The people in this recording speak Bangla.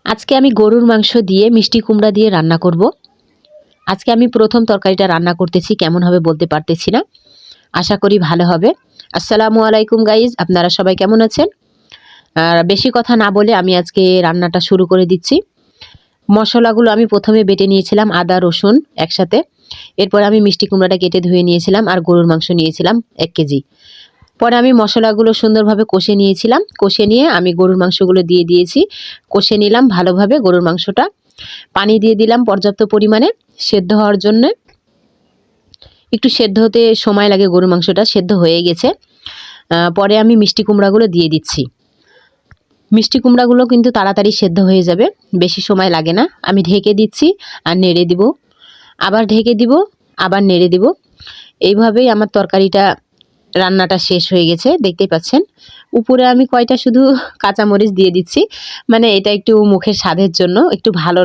আজকে আমি গরুর মাংস দিয়ে মিষ্টি কুমড়া দিয়ে রান্না করব। আজকে আমি প্রথম তরকারিটা রান্না করতেছি, কেমন হবে বলতে পারতেছি না, আশা করি ভালো হবে। আসসালামু আলাইকুম গাইজ, আপনারা সবাই কেমন আছেন? আর বেশি কথা না বলে আমি আজকে রান্নাটা শুরু করে দিচ্ছি। মশলাগুলো আমি প্রথমে বেটে নিয়েছিলাম, আদা রসুন একসাথে। এরপর আমি মিষ্টি কুমড়াটা কেটে ধুয়ে নিয়েছিলাম আর গরুর মাংস নিয়েছিলাম 1 কেজি। পরে আমি মশলাগুলো সুন্দরভাবে কষে নিয়েছিলাম, কষে নিয়ে আমি গরুর মাংসগুলো দিয়ে দিয়েছি, কষে নিলাম ভালোভাবে গরুর মাংসটা। পানি দিয়ে দিলাম পর্যাপ্ত পরিমাণে সেদ্ধ হওয়ার জন্য। একটু সেদ্ধ হতে সময় লাগে, গরুর মাংসটা সেদ্ধ হয়ে গেছে। পরে আমি মিষ্টি কুমড়াগুলো দিয়ে দিচ্ছি। মিষ্টি কুমড়াগুলো কিন্তু তাড়াতাড়ি সেদ্ধ হয়ে যাবে, বেশি সময় লাগে না। আমি ঢেকে দিচ্ছি আর নেড়ে দিব, আবার ঢেকে দিব, আবার নেড়ে দিব। এইভাবেই আমার তরকারিটা রান্নাটা শেষ হয়ে গেছে, দেখতেই পাচ্ছেন। উপরে আমি কয়টা শুধু কাঁচামরিচ দিয়ে দিচ্ছি, মানে এটা একটু মুখের স্বাদের জন্য একটু ভালো